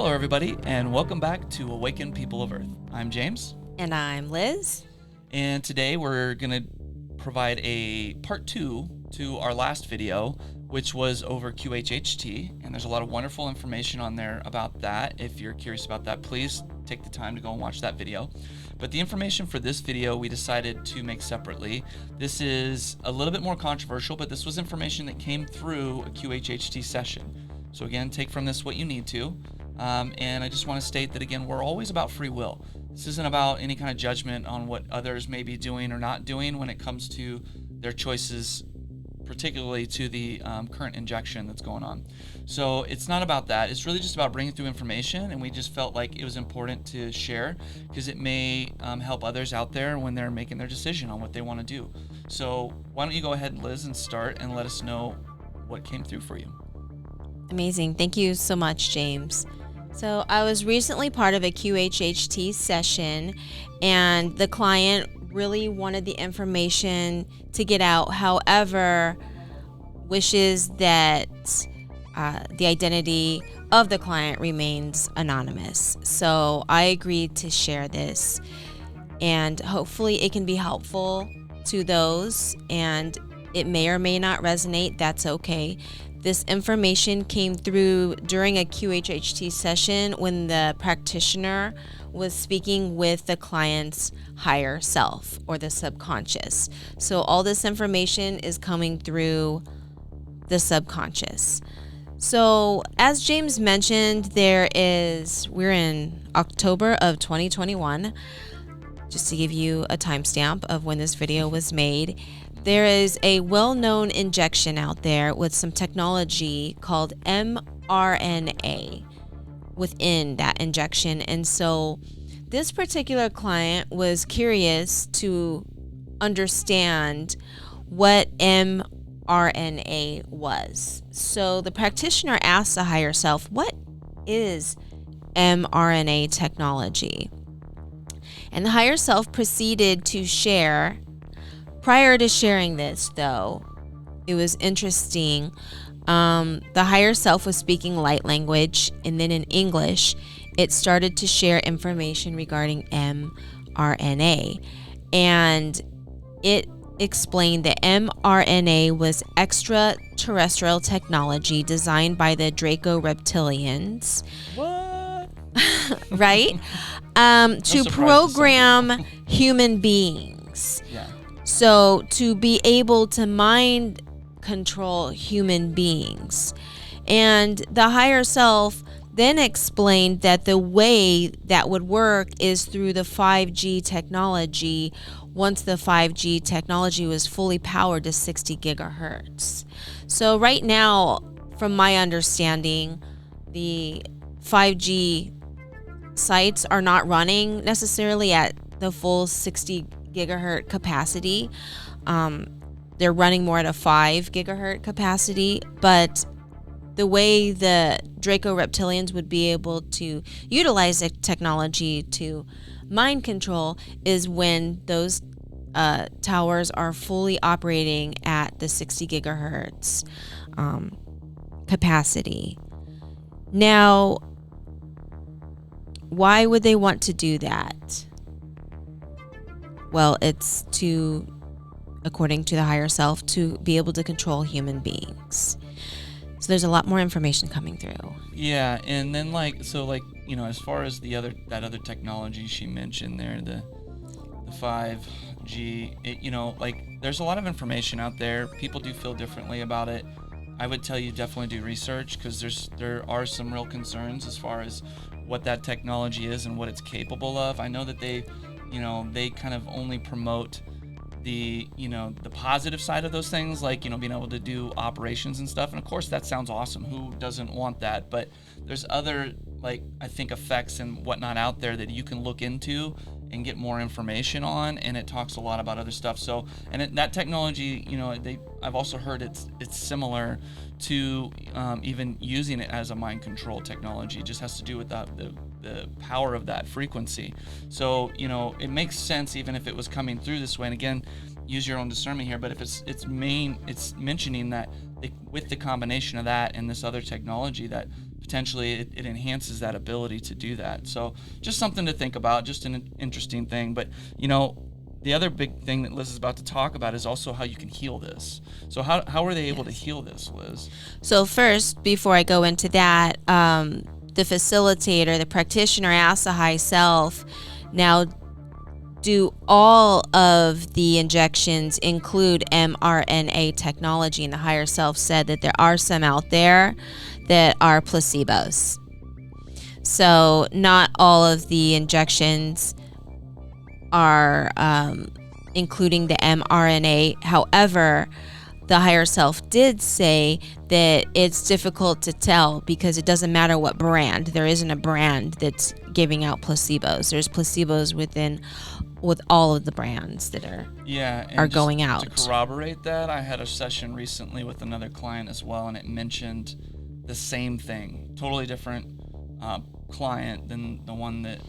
Hello, everybody, and welcome back to Awaken People of Earth. I'm James. And I'm Liz. And today we're going to provide a part 2 to our last video, which was over QHHT. And there's a lot of wonderful information on there about that. If you're curious about that, please take the time to go and watch that video. But the information for this video we decided to make separately. This is a little bit more controversial, but this was information that came through a QHHT session. So again, take from this what you need to. And I just want to state that, again, we're always about free will. This isn't about any kind of judgment on what others may be doing or not doing when it comes to their choices, particularly to the current injection that's going on. So it's not about that. It's really just about bringing through information, and we just felt like it was important to share because it may help others out there when they're making their decision on what they want to do. So why don't you go ahead, Liz, and start and let us know what came through for you. Amazing. Thank you so much, James. So I was recently part of a QHHT session, and the client really wanted the information to get out. However, wishes that the identity of the client remains anonymous. So I agreed to share this, and hopefully it can be helpful to those, and it may or may not resonate. That's okay. This information came through during a QHHT session when the practitioner was speaking with the client's higher self or the subconscious. So all this information is coming through the subconscious. So as James mentioned, we're in October of 2021. Just to give you a timestamp of when this video was made. There is a well-known injection out there with some technology called mRNA within that injection. And so this particular client was curious to understand what mRNA was. So the practitioner asked the higher self, what is mRNA technology? And the higher self proceeded to share. Prior to sharing this, though, it was interesting. The higher self was speaking light language, and then in English, it started to share information regarding mRNA. And it explained that mRNA was extraterrestrial technology designed by the Reptilians. What? Right? To program human beings. Yeah. So to be able to mind control human beings. And the higher self then explained that the way that would work is through the 5G technology once the 5G technology was fully powered to 60 gigahertz. So right now, from my understanding, the 5G sites are not running necessarily at the full 60 gigahertz capacity. They're running more at a 5 gigahertz capacity, but the way the Reptilians would be able to utilize the technology to mind control is when those towers are fully operating at the 60 gigahertz capacity. Now, why would they want to do that? Well, it's to, according to the higher self, to be able to control human beings. So there's a lot more information coming through. Yeah, and then as far as that other technology she mentioned there, the 5G, there's a lot of information out there. People do feel differently about it. I would tell you definitely do research because there are some real concerns as far as what that technology is and what it's capable of. I know that they kind of only promote the positive side of those things, like, being able to do operations and stuff. And of course that sounds awesome. Who doesn't want that? But there's other, I think, effects and whatnot out there that you can look into and get more information on, and it talks a lot about other stuff. So, and that technology, I've also heard it's similar to even using it as a mind control technology. It just has to do with the power of that frequency. So, it makes sense even if it was coming through this way. And again, use your own discernment here, but if it's mentioning that with the combination of that and this other technology, that potentially it enhances that ability to do that. So just something to think about, just an interesting thing. But the other big thing that Liz is about to talk about is also how you can heal this. So how are they able to heal this, Liz? So first, before I go into that, the facilitator, the practitioner asks the high self, now, do all of the injections include mRNA technology? And the higher self said that there are some out there that are placebos. So not all of the injections are including the mRNA. However, the higher self did say that it's difficult to tell because it doesn't matter what brand. There isn't a brand that's giving out placebos. There's placebos with all of the brands that are going out. To corroborate that, I had a session recently with another client as well, and it mentioned the same thing. Totally different client than the one that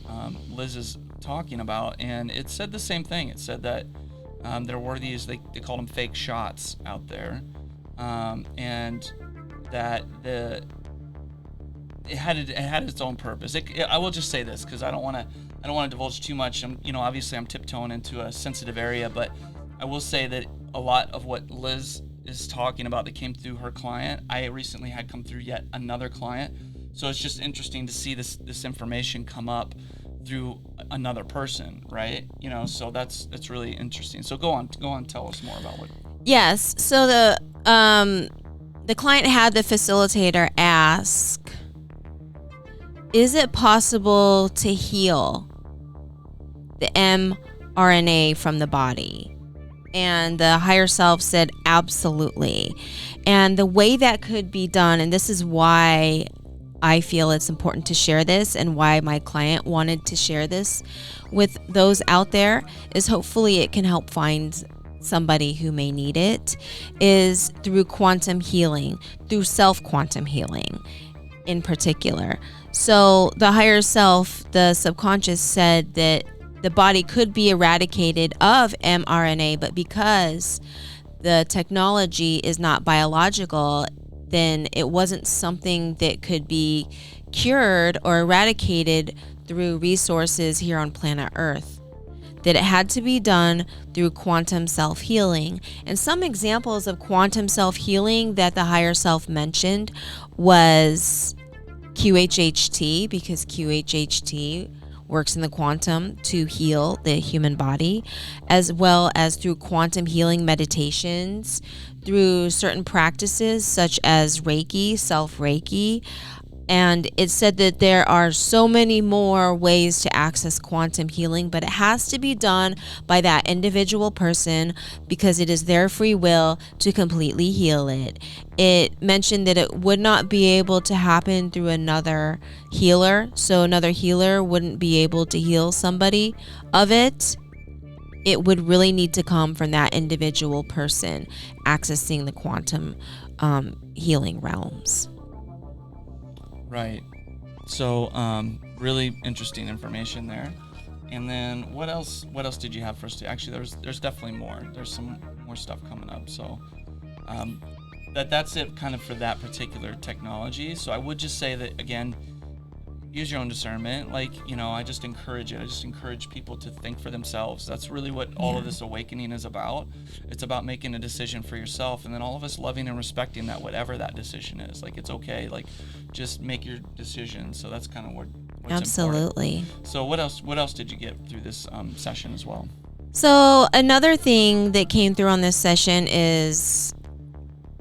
Liz is talking about, and it said the same thing. It said that there were these, they called them fake shots out there, and that it had its own purpose. I will just say this because I don't want to divulge too much. Obviously I'm tiptoeing into a sensitive area, but I will say that a lot of what Liz is talking about that came through her client, I recently had come through yet another client. So it's just interesting to see this information come up through another person, right? So that's really interesting. So go on, tell us more about what. Yes. So the client had the facilitator ask, is it possible to heal the mRNA from the body? And the higher self said absolutely. And the way that could be done, and this is why I feel it's important to share this and why my client wanted to share this with those out there, is hopefully it can help find somebody who may need it, is through quantum healing, through self-quantum healing in particular. So the higher self, the subconscious, said that the body could be eradicated of mRNA, but because the technology is not biological, then it wasn't something that could be cured or eradicated through resources here on planet Earth, that it had to be done through quantum self-healing. And some examples of quantum self-healing that the higher self mentioned was QHHT, because QHHT works in the quantum to heal the human body, as well as through quantum healing meditations, through certain practices such as Reiki, self-Reiki. And it said that there are so many more ways to access quantum healing, but it has to be done by that individual person because it is their free will to completely heal it. It mentioned that it would not be able to happen through another healer, so another healer wouldn't be able to heal somebody of it. It would really need to come from that individual person accessing the quantum healing realms. Right. So really interesting information there. And then what else did you have for us? Actually, there's definitely more. There's some more stuff coming up. So that's it kind of for that particular technology. So I would just say that, again, use your own discernment. I just encourage it. I just encourage people to think for themselves. That's really what all of this awakening is about. It's about making a decision for yourself, and then all of us loving and respecting that, whatever that decision is. It's okay. Just make your decision. So that's kind of what's absolutely important. So what else did you get through this session as well? So another thing that came through on this session is,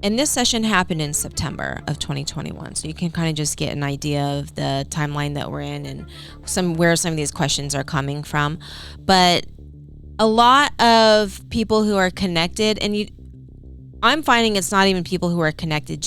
and this session happened in September of 2021, so you can kind of just get an idea of the timeline that we're in and where some of these questions are coming from. But a lot of people who are connected, and I'm finding it's not even people who are connected,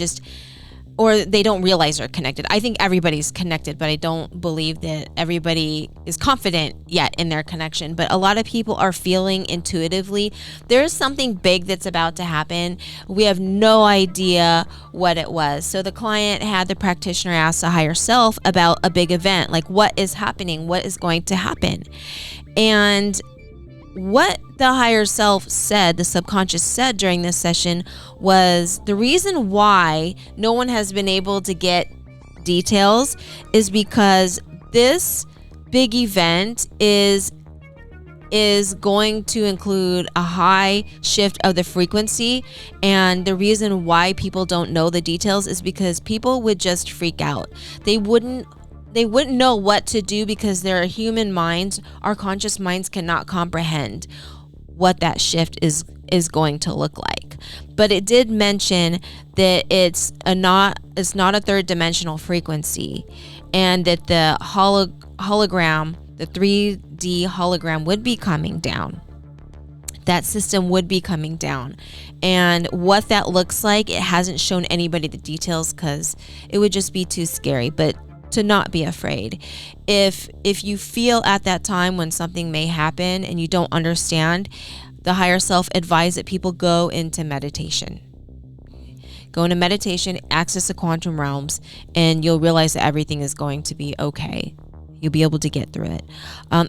or they don't realize they're connected. I think everybody's connected, but I don't believe that everybody is confident yet in their connection. But a lot of people are feeling intuitively there's something big that's about to happen. We have no idea what it was. So the client had the practitioner ask the higher self about a big event, like what is happening, what is going to happen. And what the higher self said, the subconscious said during this session, was the reason why no one has been able to get details is because this big event is going to include a high shift of the frequency, and the reason why people don't know the details is because people would just freak out. They wouldn't know what to do because their human minds, our conscious minds, cannot comprehend what that shift is going to look like. But it did mention that it's not a third dimensional frequency, and that the hologram, the 3D hologram, would be coming down. That system would be coming down. And what that looks like, it hasn't shown anybody the details because it would just be too scary. But to not be afraid. If you feel at that time when something may happen and you don't understand, the higher self advised that people go into meditation. Go into meditation, access the quantum realms, and you'll realize that everything is going to be okay. You'll be able to get through it.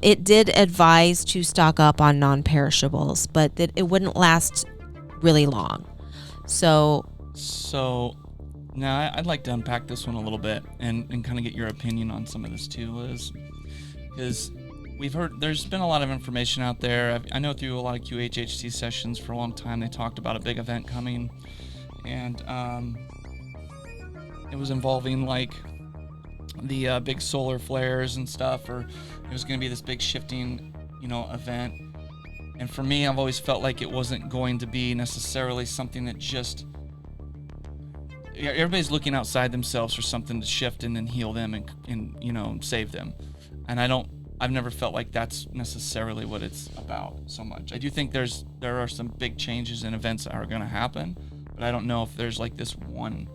It did advise to stock up on non-perishables, but that it wouldn't last really long. So now I'd like to unpack this one a little bit and kind of get your opinion on some of this too, Liz, because we've heard there's been a lot of information out there. I know through a lot of QHHT sessions for a long time they talked about a big event coming, and it was involving like the big solar flares and stuff, or it was going to be this big shifting, event. And for me, I've always felt like it wasn't going to be necessarily something that just everybody's looking outside themselves for something to shift and then heal them and save them. And I've never felt like that's necessarily what it's about so much. I do think there are some big changes and events that are going to happen, but I don't know if there's like this one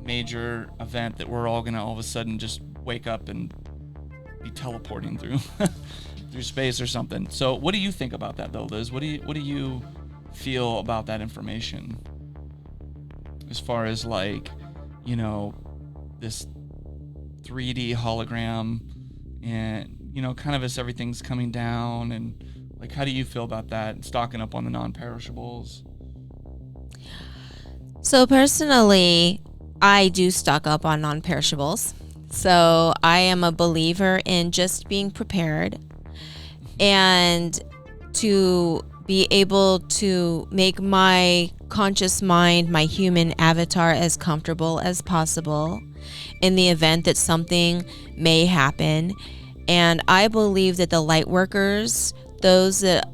major event that we're all going to all of a sudden just wake up and be teleporting through through space or something. So what do you think about that though, Liz? What do you feel about that information? As far as like, this 3D hologram and, kind of as everything's coming down, and like, how do you feel about that? Stocking up on the non-perishables? So personally, I do stock up on non-perishables. So I am a believer in just being prepared and to be able to make my conscious mind, my human avatar, as comfortable as possible in the event that something may happen. And I believe that the light workers, those that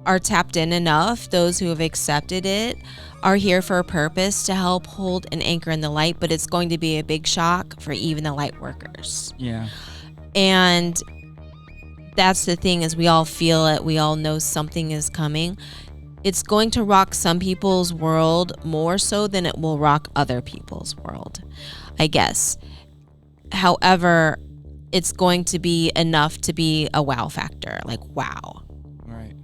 are tapped in enough, those who have accepted it, are here for a purpose to help hold an anchor in the light, but it's going to be a big shock for even the light workers. Yeah. And that's the thing, is we all feel it. We all know something is coming. It's going to rock some people's world more so than it will rock other people's world, I guess. However, it's going to be enough to be a wow factor. Like, wow. Right.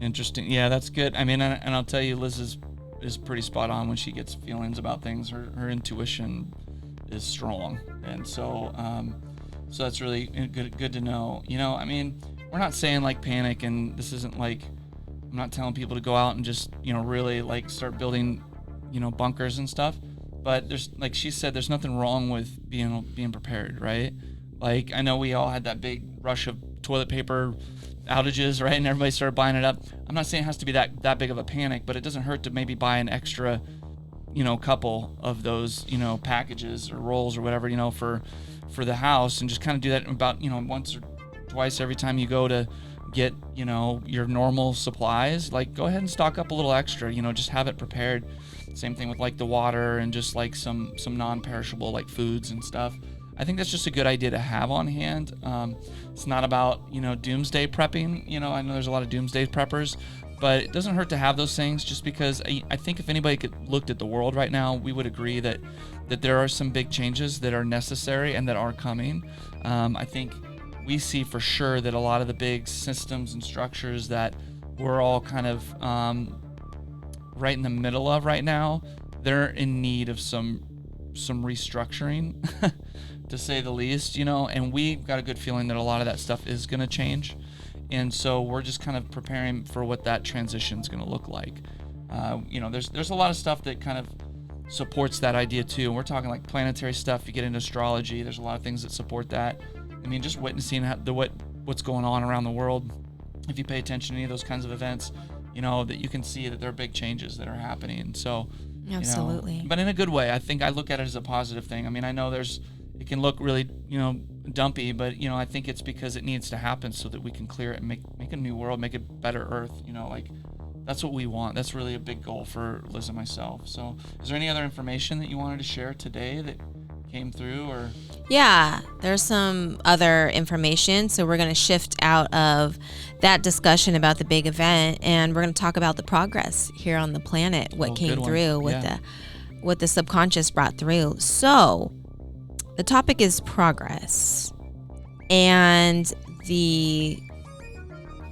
Interesting. Yeah, that's good. I mean, and I'll tell you, Liz is pretty spot on when she gets feelings about things. Her intuition is strong. And so that's really good to know. I mean, we're not saying like panic, and this isn't like, I'm not telling people to go out and just, really like start building, bunkers and stuff. But there's, like she said, there's nothing wrong with being prepared, right? Like, I know we all had that big rush of toilet paper outages, right? And everybody started buying it up. I'm not saying it has to be that big of a panic, but it doesn't hurt to maybe buy an extra, couple of those, packages or rolls or whatever, for the house, and just kind of do that about, once or twice every time you go to get, your normal supplies. Like, go ahead and stock up a little extra, just have it prepared. Same thing with like the water and just like some non-perishable like foods and stuff. I think that's just a good idea to have on hand. It's not about, doomsday prepping. I know there's a lot of doomsday preppers, but it doesn't hurt to have those things, just because I think if anybody looked at the world right now, we would agree that there are some big changes that are necessary and that are coming. I think we see for sure that a lot of the big systems and structures that we're all kind of right in the middle of right now, they're in need of some restructuring, to say the least, and we've got a good feeling that a lot of that stuff is going to change. And so we're just kind of preparing for what that transition is going to look like. There's a lot of stuff that kind of supports that idea too. And we're talking like planetary stuff. You get into astrology, there's a lot of things that support that. I mean, just witnessing what's going on around the world, if you pay attention to any of those kinds of events, that you can see that there are big changes that are happening. So, absolutely. But in a good way. I think I look at it as a positive thing. I mean, I know it can look really, dumpy, but, I think it's because it needs to happen so that we can clear it and make a new world, make a better Earth, like that's what we want. That's really a big goal for Liz and myself. So is there any other information that you wanted to share today that came through or? Yeah, there's some other information. So we're going to shift out of that discussion about the big event, and we're going to talk about the progress here on the planet, what came through, what the subconscious brought through. So the topic is progress, and the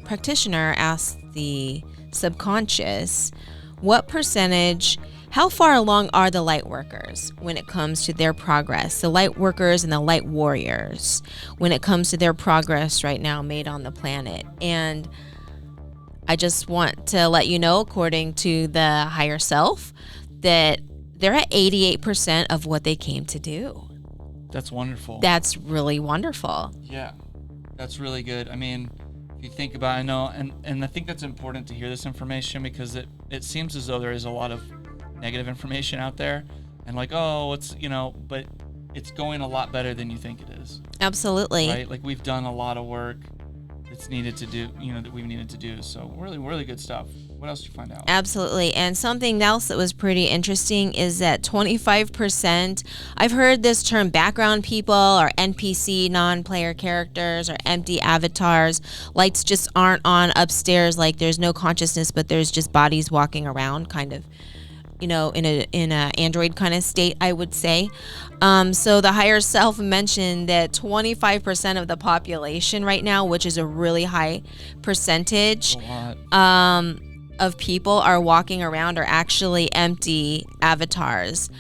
practitioner asked the subconscious, what percentage, how far along are the light workers when it comes to their progress, the light workers and the light warriors, when it comes to their progress right now made on the planet? And I just want to let you know, according to the higher self, that they're at 88% of what they came to do. That's wonderful. That's really wonderful. Yeah, that's really good. I mean, if you think about it, I know, and I think that's important to hear this information, because it seems as though there is a lot of negative information out there, and like, but it's going a lot better than you think it is. Absolutely. Right? Like, we've done a lot of work that's needed to do, that we've needed to do. So really, really good stuff. What else did you find out? Absolutely. And something else that was pretty interesting is that 25%, I've heard this term background people or NPC, non-player characters, or empty avatars. Lights just aren't on upstairs, like there's no consciousness, but there's just bodies walking around, kind of, in a android kind of state, I would say. So the higher self mentioned that 25% of the population right now, which is a really high percentage, of people are walking around are actually empty avatars,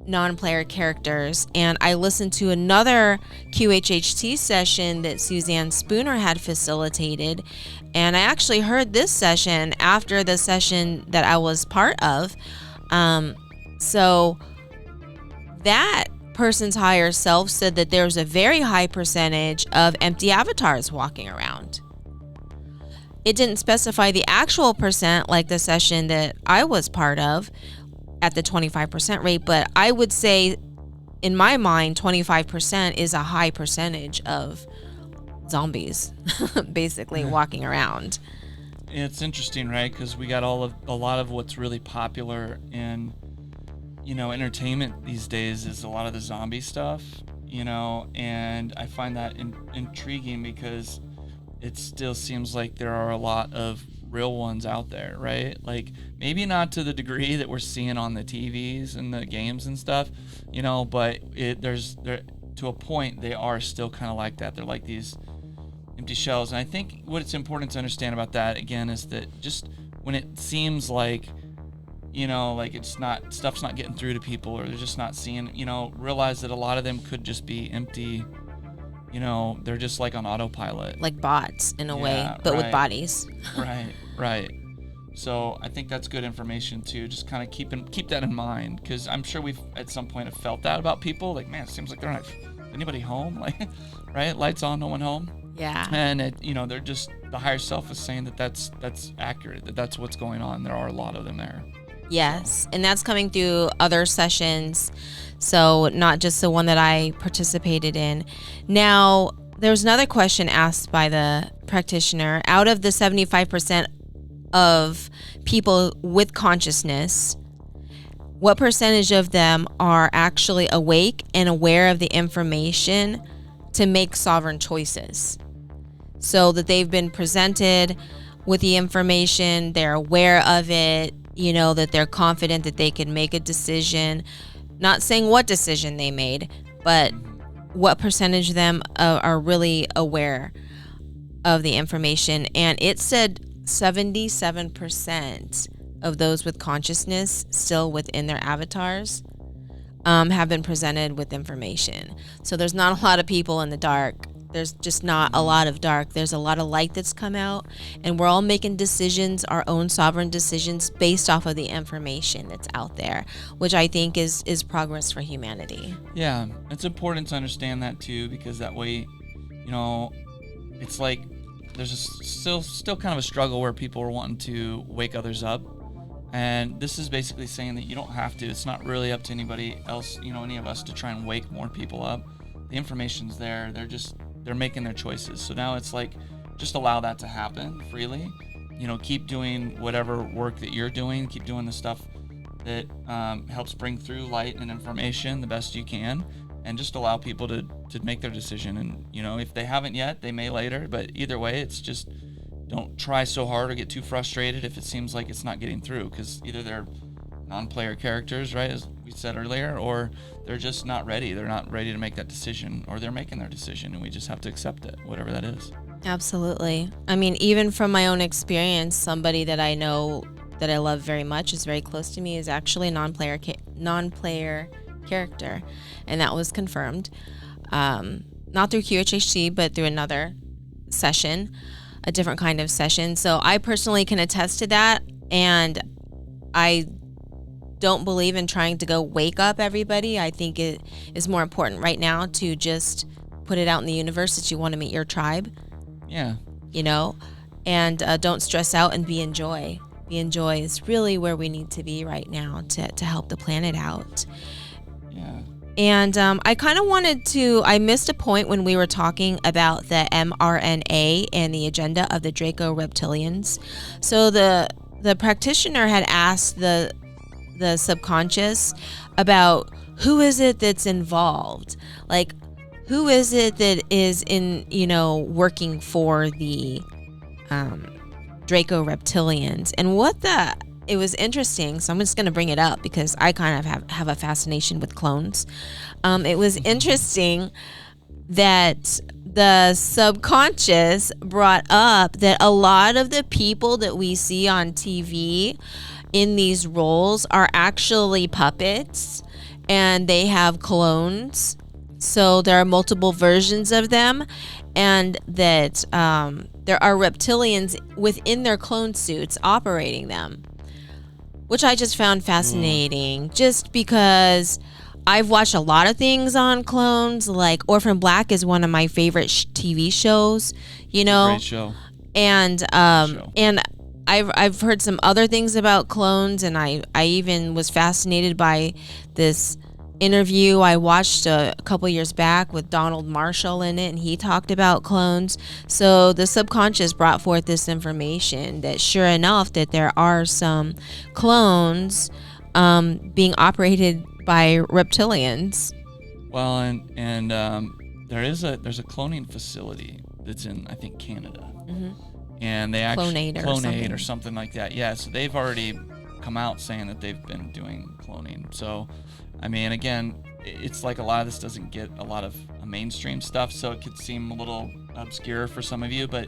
non-player characters. And I listened to another QHHT session that Suzanne Spooner had facilitated, and I actually heard this session after the session that I was part of. So that person's higher self said that there's a very high percentage of empty avatars walking around. It didn't specify the actual percent like the session that I was part of at the 25% rate, but I would say in my mind 25% is a high percentage of zombies basically walking around. It's interesting, right? Because we got a lot of what's really popular in entertainment these days is a lot of the zombie stuff, and I find that intriguing because it still seems like there are a lot of real ones out there, right? Like, maybe not to the degree that we're seeing on the TVs and the games and stuff, but there's to a point they are still kind of like that. They're like these empty shells. And I think what's important to understand about that, again, is that just when it seems like, like stuff's not getting through to people, or they're just not seeing, realize that a lot of them could just be empty. They're just like on autopilot, like bots in a way, but with bodies. Right. So I think that's good information too. Just kind of keep that in mind, because I'm sure we've at some point have felt that about people. Like, man, it seems like they're not anybody home. Like, right? Lights on, no one home. Yeah. And they're just, the higher self is saying that's accurate. That's what's going on. There are a lot of them there. Yes, and that's coming through other sessions, so not just the one that I participated in. Now, there's another question asked by the practitioner. Out of the 75% of people with consciousness, what percentage of them are actually awake and aware of the information to make sovereign choices? So that they've been presented with the information, they're aware of it, that they're confident that they can make a decision. Not saying what decision they made, but what percentage of them are really aware of the information. And it said 77% of those with consciousness still within their avatars have been presented with information. So there's not a lot of people in the dark there's just not a lot of dark. There's a lot of light that's come out, and we're all making decisions, our own sovereign decisions, based off of the information that's out there, which I think is progress for humanity. Yeah, it's important to understand that too, because that way, it's like there's still kind of a struggle where people are wanting to wake others up. And this is basically saying that you don't have to. It's not really up to anybody else, any of us, to try and wake more people up. The information's there. They're making their choices. So now it's like, just allow that to happen freely. Keep doing whatever work that you're doing. Keep doing the stuff that helps bring through light and information the best you can. And just allow people to make their decision. And, if they haven't yet, they may later. But either way, it's just, don't try so hard or get too frustrated if it seems like it's not getting through, because either they're non-player characters, right, as we said earlier, or they're just not ready. They're not ready to make that decision, or they're making their decision, and we just have to accept it, whatever that is. Absolutely. I mean, even from my own experience, somebody that I know that I love very much, is very close to me, is actually a non-player character, and that was confirmed, not through QHHT, but through another session, a different kind of session. So I personally can attest to that, and I don't believe in trying to go wake up everybody. I think it is more important right now to just put it out in the universe that you want to meet your tribe. Yeah. And don't stress out and be in joy. Be in joy is really where we need to be right now to help the planet out. Yeah. And I missed a point when we were talking about the mRNA and the agenda of the Draco Reptilians. So the practitioner had asked the subconscious about who is it that's involved? Like, who is it that is working for the Draco Reptilians? And it was interesting, so I'm just going to bring it up because I kind of have a fascination with clones. It was interesting that the subconscious brought up that a lot of the people that we see on TV in these roles are actually puppets, and they have clones. So there are multiple versions of them, and that there are reptilians within their clone suits operating them, which I just found fascinating, just because I've watched a lot of things on clones. Like Orphan Black is one of my favorite TV shows, Great show. And and I've heard some other things about clones, and I even was fascinated by this interview I watched a couple years back with Donald Marshall in it, and he talked about clones. So the subconscious brought forth this information that sure enough that there are some clones being operated by reptilians. Well, and there's a cloning facility that's in, I think, Canada. Mm-hmm. And they actually Clonate or something like that. Yeah, so they've already come out saying that they've been doing cloning. So I mean, again, it's like a lot of this doesn't get a lot of mainstream stuff, so it could seem a little obscure for some of you, but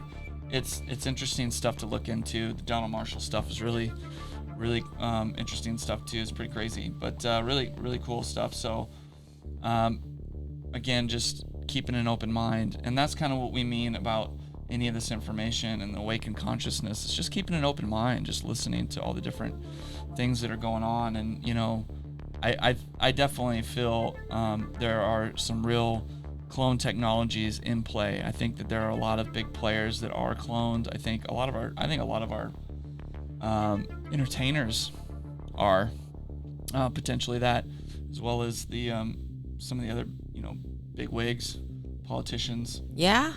it's interesting stuff to look into. The Donald Marshall stuff is really interesting stuff too. It's pretty crazy, but really cool stuff. So again, just keeping an open mind, and that's kind of what we mean about any of this information and the awakened consciousness. It's just keeping an open mind, just listening to all the different things that are going on. And I definitely feel there are some real clone technologies in play. I think that there are a lot of big players that are cloned. I think a lot of our entertainers are potentially that, as well as the some of the other big wigs, politicians. Yeah.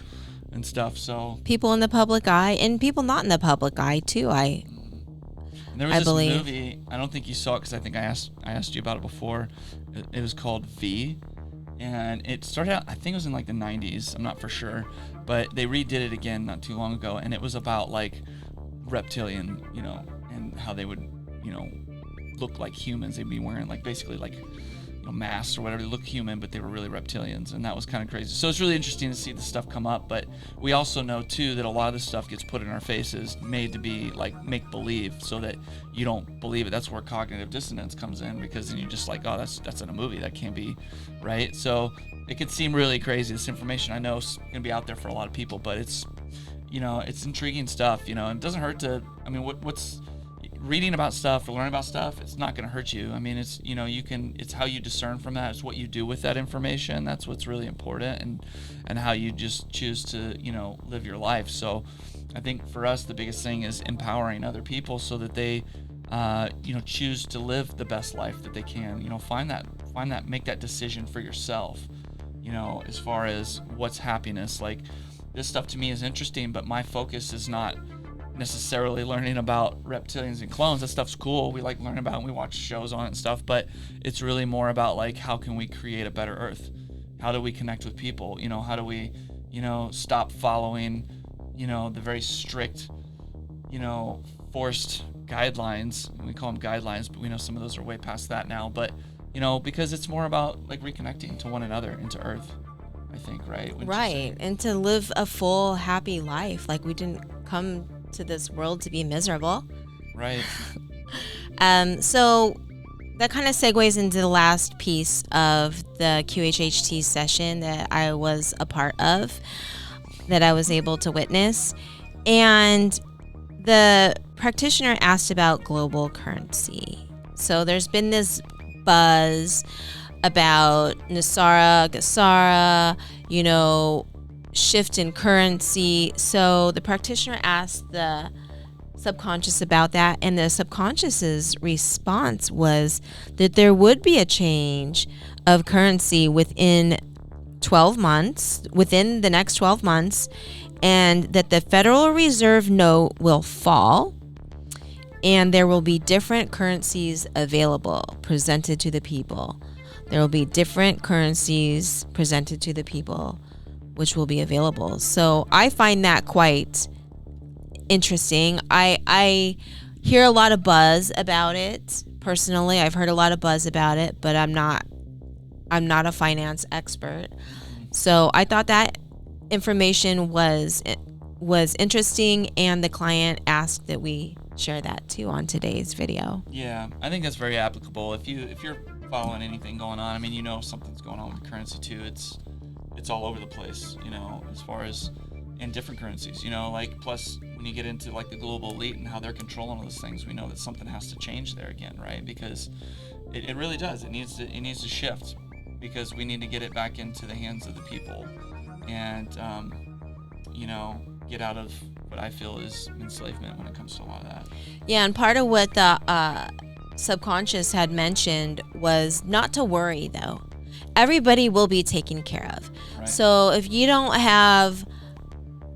And stuff. So people in the public eye and people not in the public eye too. There was this movie, I don't think you saw it because I think I asked you about it before. It was called V, and it started out, I think it was in like the 90s, I'm not for sure, but they redid it again not too long ago, and it was about like reptilian, and how they would, look like humans. They'd be wearing like basically like masks or whatever. They look human, but they were really reptilians, and that was kind of crazy. So it's really interesting to see this stuff come up. But we also know too that a lot of this stuff gets put in our faces, made to be like make believe, so that you don't believe it. That's where cognitive dissonance comes in, because then you're just like, oh, that's in a movie. That can't be right. So it could seem really crazy. This information I know is gonna be out there for a lot of people, but it's it's intriguing stuff. And it doesn't hurt to. I mean, what's reading about stuff or learning about stuff, it's not going to hurt you. I mean, it's it's how you discern from that. It's what you do with that information. That's what's really important, and how you just choose to live your life. So I think for us the biggest thing is empowering other people so that they choose to live the best life that they can. Find that make that decision for yourself. As far as what's happiness. Like, this stuff to me is interesting, but my focus is not necessarily learning about reptilians and clones. That stuff's cool. We like learn about it, and we watch shows on it and stuff, but it's really more about like, how can we create a better earth? How do we connect with people? How do we stop following the very strict forced guidelines. We call them guidelines, but we know some of those are way past that now. But because it's more about like reconnecting to one another and to earth, I think, right? Right. And to live a full happy life. Like, we didn't come to this world to be miserable. Right. So that kind of segues into the last piece of the QHHT session that I was a part of, that I was able to witness. And the practitioner asked about global currency. So there's been this buzz about Nasara, Gasara, shift in currency. So the practitioner asked the subconscious about that, and the subconscious's response was that there would be a change of currency within the next 12 months, and that the Federal Reserve note will fall, and there will be different currencies available, presented to the people. There will be different currencies presented to the people, which will be available. So I find that quite interesting. I hear a lot of buzz about it. Personally, I've heard a lot of buzz about it, but I'm not a finance expert. So I thought that information was interesting, and the client asked that we share that too on today's video. Yeah, I think that's very applicable. If you're following anything going on, I mean, something's going on with the currency too. It's all over the place, as far as in different currencies, like, plus when you get into like the global elite and how they're controlling all those things, we know that something has to change there again, right? Because it really does. It needs to shift, because we need to get it back into the hands of the people, and get out of what I feel is enslavement when it comes to a lot of that. Yeah, and part of what the subconscious had mentioned was not to worry, though. Everybody will be taken care of. Right. So if you don't have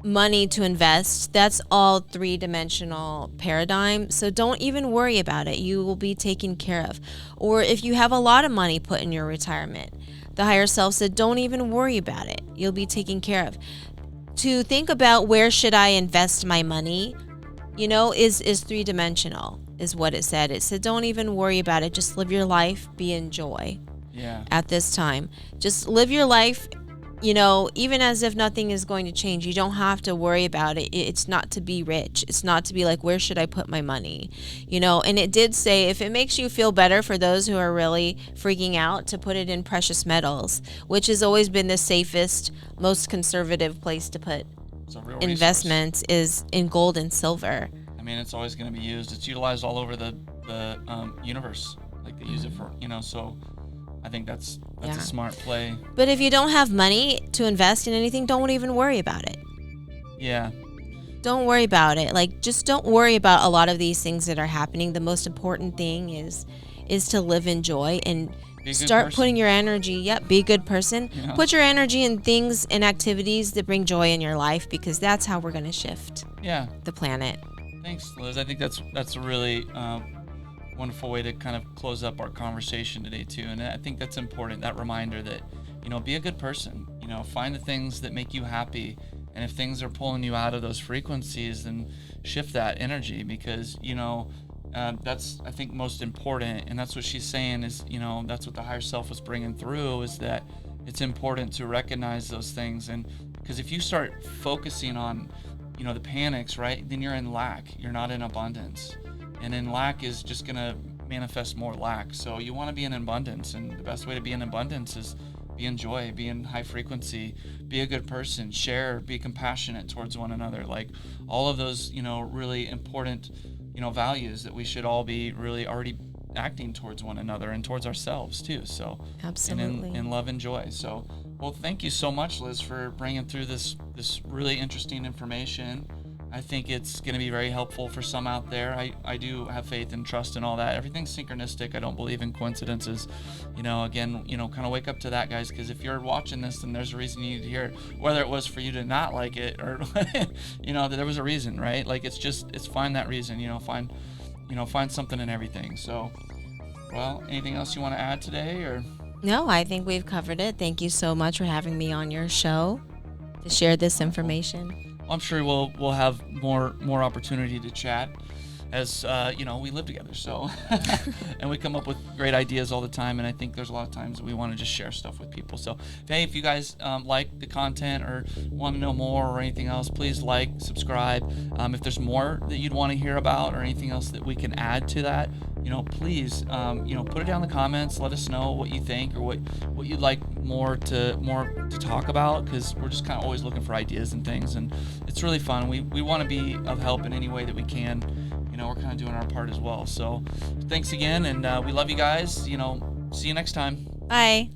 money to invest, that's all three-dimensional paradigm. So don't even worry about it. You will be taken care of. Or if you have a lot of money put in your retirement, the higher self said, don't even worry about it. You'll be taken care of. To think about where should I invest my money, is three-dimensional, is what it said. It said, don't even worry about it. Just live your life, be in joy. Yeah. At this time. Just live your life, even as if nothing is going to change. You don't have to worry about it. It's not to be rich. It's not to be like, where should I put my money? And it did say, if it makes you feel better, for those who are really freaking out, to put it in precious metals, which has always been the safest, most conservative place to put investments, is in gold and silver. I mean, it's always going to be used. It's utilized all over the universe. Like, they use it for, so I think that's a smart play. But if you don't have money to invest in anything, don't even worry about it. Yeah. Don't worry about it. Like, just don't worry about a lot of these things that are happening. The most important thing is to live in joy and start putting your energy. Be a good person. Put your energy in things and activities that bring joy in your life, because that's how we're going to shift the planet. Thanks, Liz. I think that's a really wonderful way to kind of close up our conversation today too. And I think that's important, that reminder that, be a good person, find the things that make you happy. And if things are pulling you out of those frequencies, then shift that energy, because, That's, I think, most important, and that's what she's saying is, that's what the higher self was bringing through, is that it's important to recognize those things. And because if you start focusing on, the panics, right, then you're in lack. You're not in abundance. And in lack is just going to manifest more lack. So you want to be in abundance, and the best way to be in abundance is be in joy, be in high frequency, be a good person, share, be compassionate towards one another. Like all of those, really important, values that we should all be really already acting towards one another and towards ourselves too. So absolutely, and in love and joy. So, well, thank you so much, Liz, for bringing through this really interesting information. I think it's going to be very helpful for some out there. I do have faith and trust in all that. Everything's synchronistic. I don't believe in coincidences. Again, kind of wake up to that, guys, because if you're watching this, then there's a reason you need to hear it. Whether it was for you to not like it or, that there was a reason, right? Like it's find that reason, find something in everything. So, well, anything else you want to add today, or? No, I think we've covered it. Thank you so much for having me on your show to share this information. I'm sure we'll have more opportunity to chat as we live together. So and we come up with great ideas all the time, and I think there's a lot of times we want to just share stuff with people. So if you guys like the content or want to know more or anything else, please subscribe. If there's more that you'd want to hear about or anything else that we can add to that, please put it down in the comments. Let us know what you think or what you'd like more to talk about, because we're just kind of always looking for ideas and things, and it's really fun. We want to be of help in any way that we can. We're kind of doing our part as well. So thanks again, and we love you guys. See you next time. Bye.